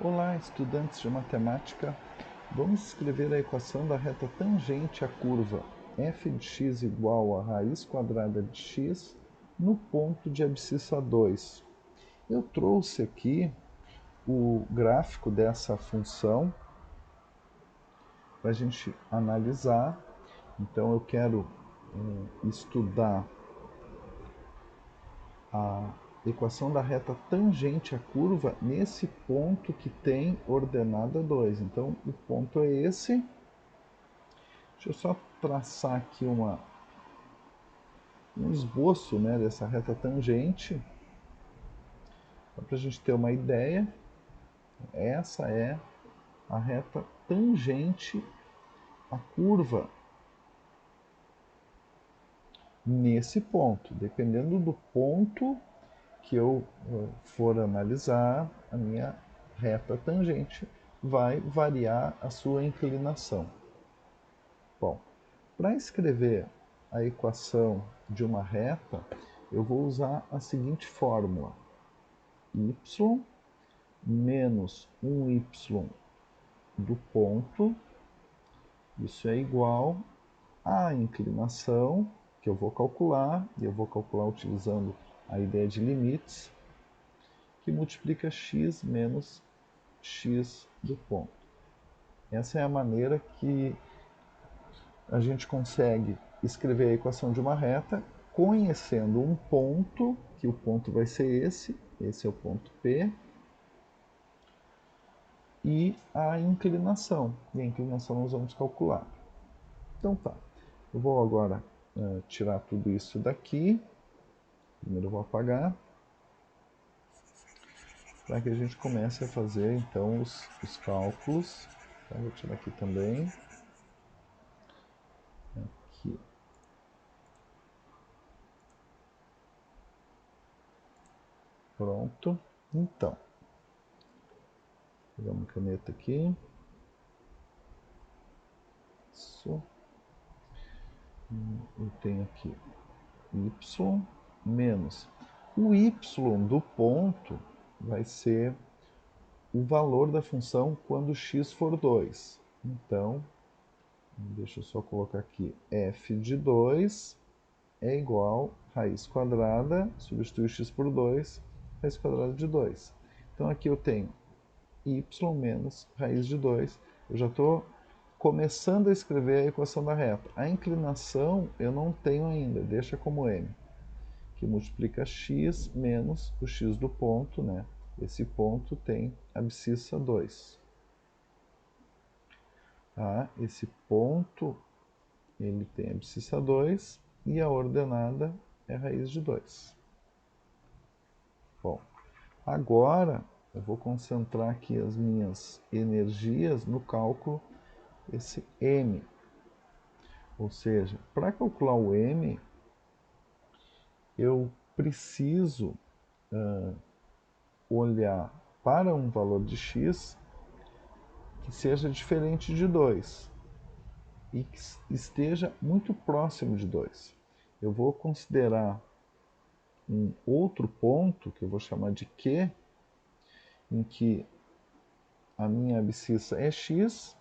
Olá, estudantes de matemática. Vamos escrever a equação da reta tangente à curva f de x igual a raiz quadrada de x no ponto de abscissa 2. Eu trouxe aqui o gráfico dessa função para a gente analisar. Então eu quero estudar a equação da reta tangente à curva nesse ponto que tem ordenada 2. Então, o ponto é esse. Deixa eu só traçar aqui um esboço, né, dessa reta tangente, para a gente ter uma ideia. Essa é a reta tangente à curva nesse ponto. Dependendo do ponto que eu for analisar, a minha reta tangente vai variar a sua inclinação. Bom, para escrever a equação de uma reta, eu vou usar a seguinte fórmula: y menos 1y do ponto, isso é igual à inclinação, que eu vou calcular, e eu vou calcular utilizando a ideia de limites, que multiplica x menos x do ponto. Essa é a maneira que a gente consegue escrever a equação de uma reta conhecendo um ponto, que o ponto vai ser esse é o ponto P, e a inclinação. E a inclinação nós vamos calcular. Então tá, eu vou agora tirar tudo isso daqui. Primeiro eu vou apagar, para que a gente comece a fazer então os cálculos. Então, vou tirar aqui também. Aqui. Pronto. Então, vou pegar uma caneta aqui. Isso. Eu tenho aqui y menos. O y do ponto vai ser o valor da função quando x for 2. Então, deixa eu só colocar aqui, f de 2 é igual a raiz quadrada, substitui o x por 2, raiz quadrada de 2. Então aqui eu tenho y menos raiz de 2. Eu já estou começando a escrever a equação da reta. A inclinação eu não tenho ainda, deixa como m, que multiplica x menos o x do ponto, né? Esse ponto tem abscissa 2. Tá? Esse ponto ele tem abscissa 2 e a ordenada é raiz de 2. Bom, agora eu vou concentrar aqui as minhas energias no cálculo esse m. Ou seja, para calcular o m, eu preciso olhar para um valor de x que seja diferente de 2 e que esteja muito próximo de 2. Eu vou considerar um outro ponto, que eu vou chamar de Q, em que a minha abscissa é x,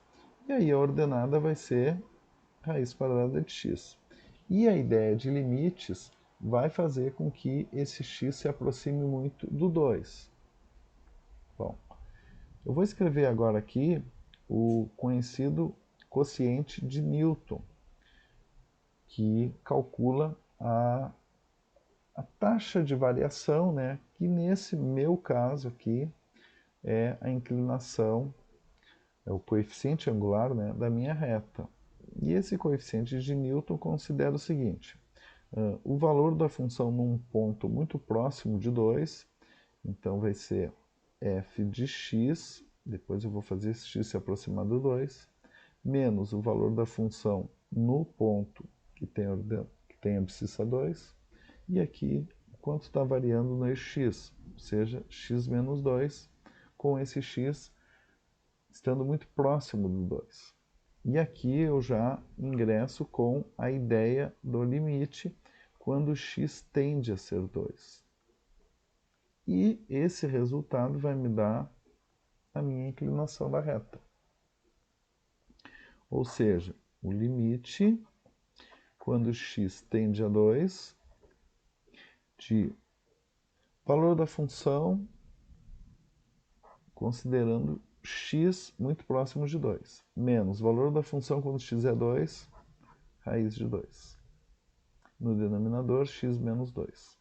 e aí a ordenada vai ser raiz quadrada de x. E a ideia de limites vai fazer com que esse x se aproxime muito do 2. Bom, eu vou escrever agora aqui o conhecido quociente de Newton, que calcula a taxa de variação, né, que nesse meu caso aqui é a inclinação, é o coeficiente angular, né, da minha reta. E esse coeficiente de Newton considera o seguinte: o valor da função num ponto muito próximo de 2, então vai ser f de x, depois eu vou fazer esse x se aproximar do 2, menos o valor da função no ponto que tem abscissa 2, e aqui quanto está variando no eixo x, ou seja, x menos 2, com esse x estando muito próximo do 2. E aqui eu já ingresso com a ideia do limite quando x tende a ser 2. E esse resultado vai me dar a minha inclinação da reta. Ou seja, o limite, quando x tende a 2, de valor da função, considerando x muito próximo de 2, menos valor da função quando x é 2, raiz de 2. No denominador, x menos 2.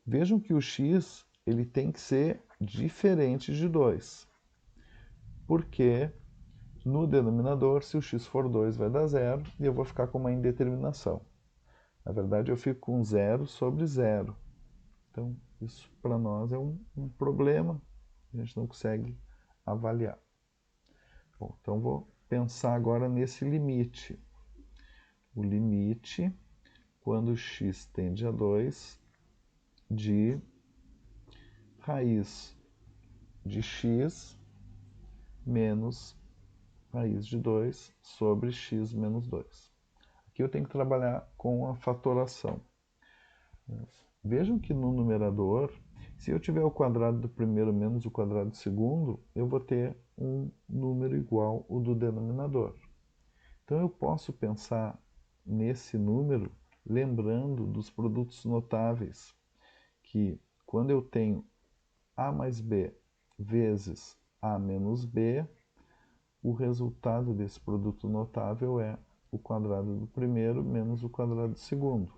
Vejam que o x ele tem que ser diferente de 2, porque no denominador, se o x for 2, vai dar 0, e eu vou ficar com uma indeterminação. Na verdade, eu fico com 0 sobre 0. Então, isso para nós é um problema, a gente não consegue avaliar. Bom, então vou pensar agora nesse limite. O limite, quando x tende a 2, de raiz de x menos raiz de 2 sobre x menos 2. Aqui eu tenho que trabalhar com a fatoração. Vejam que no numerador, se eu tiver o quadrado do primeiro menos o quadrado do segundo, eu vou ter um número igual ao do denominador. Então eu posso pensar nesse número lembrando dos produtos notáveis, que quando eu tenho a mais b vezes a menos b, o resultado desse produto notável é o quadrado do primeiro menos o quadrado do segundo.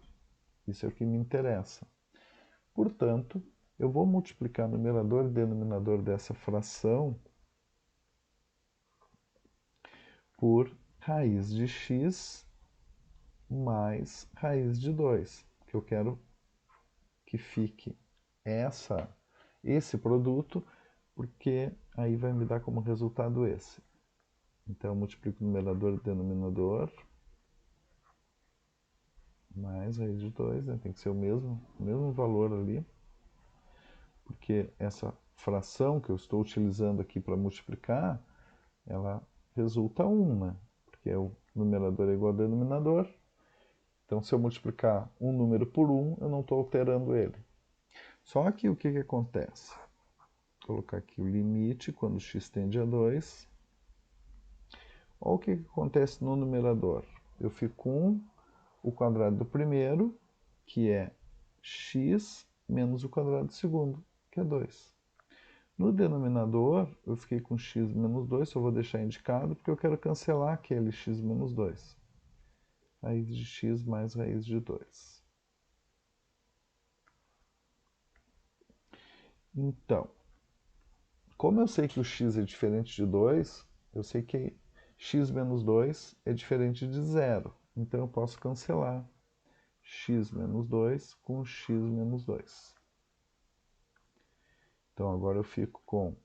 Isso é o que me interessa. Portanto, eu vou multiplicar numerador e denominador dessa fração por raiz de x mais raiz de 2, que eu quero que fique esse produto, porque aí vai me dar como resultado esse. Então, eu multiplico numerador e denominador, mais raiz de 2, né? Tem que ser o mesmo valor ali, porque essa fração que eu estou utilizando aqui para multiplicar, ela resulta 1, né? Porque o numerador é igual ao denominador. Então, se eu multiplicar um número por 1, eu não estou alterando ele. Só que o que acontece? Vou colocar aqui o limite quando x tende a 2. Olha o que acontece no numerador. Eu fico com o quadrado do primeiro, que é x menos o quadrado do segundo, que é 2. No denominador, eu fiquei com x menos 2, só vou deixar indicado, porque eu quero cancelar aquele x menos 2. Raiz de x mais raiz de 2. Então, como eu sei que o x é diferente de 2, eu sei que x menos 2 é diferente de 0. Então, eu posso cancelar x menos 2 com x menos 2. Então, agora eu fico com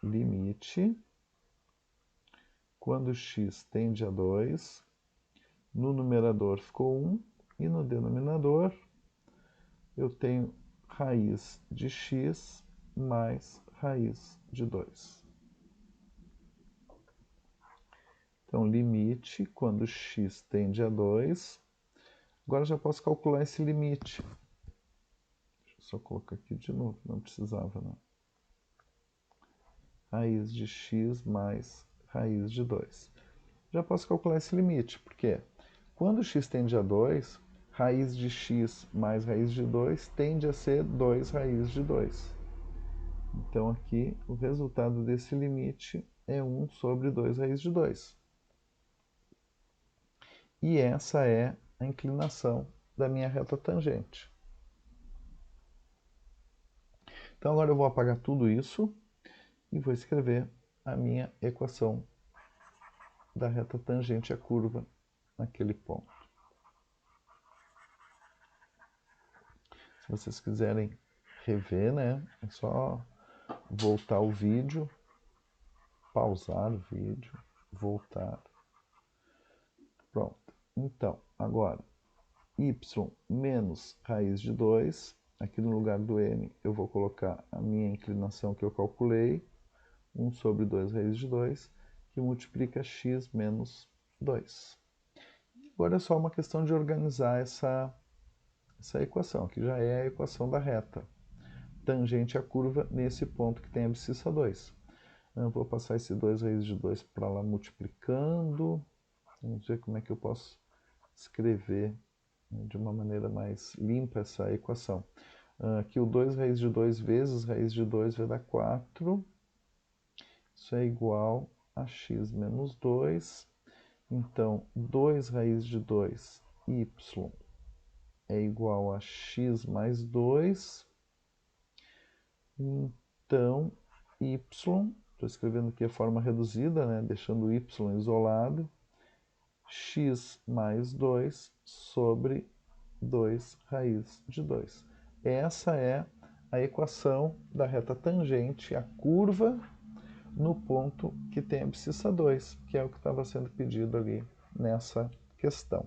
limite, quando x tende a 2, no numerador ficou 1, e no denominador eu tenho raiz de x mais raiz de 2. Então, limite, quando x tende a 2. Agora já posso calcular esse limite. Deixa eu só colocar aqui de novo, não precisava, não. Raiz de x mais raiz de 2. Já posso calcular esse limite, porque quando x tende a 2, raiz de x mais raiz de 2 tende a ser 2 raiz de 2. Então, aqui, o resultado desse limite é 1 sobre 2 raiz de 2. E essa é a inclinação da minha reta tangente. Então, agora eu vou apagar tudo isso e vou escrever a minha equação da reta tangente à curva naquele ponto. Se vocês quiserem rever, né, é só voltar o vídeo, pausar o vídeo, voltar. Pronto. Então, agora, y menos raiz de 2, aqui no lugar do m eu vou colocar a minha inclinação que eu calculei, 1 sobre 2 raiz de 2, que multiplica x menos 2. Agora é só uma questão de organizar essa equação, que já é a equação da reta. tangente à curva nesse ponto que tem abscissa 2. Eu vou passar esse 2 raiz de 2 para lá multiplicando. Vamos ver como é que eu posso escrever de uma maneira mais limpa essa equação. Aqui o 2 raiz de 2 vezes raiz de 2 vai dar 4. Isso é igual a x menos 2. Então, 2 raiz de 2, y, é igual a x mais 2. Então, y, estou escrevendo aqui a forma reduzida, né, deixando o y isolado, x mais 2 sobre 2 raiz de 2. Essa é a equação da reta tangente à curva no ponto que tem abscissa 2, que é o que estava sendo pedido ali nessa questão.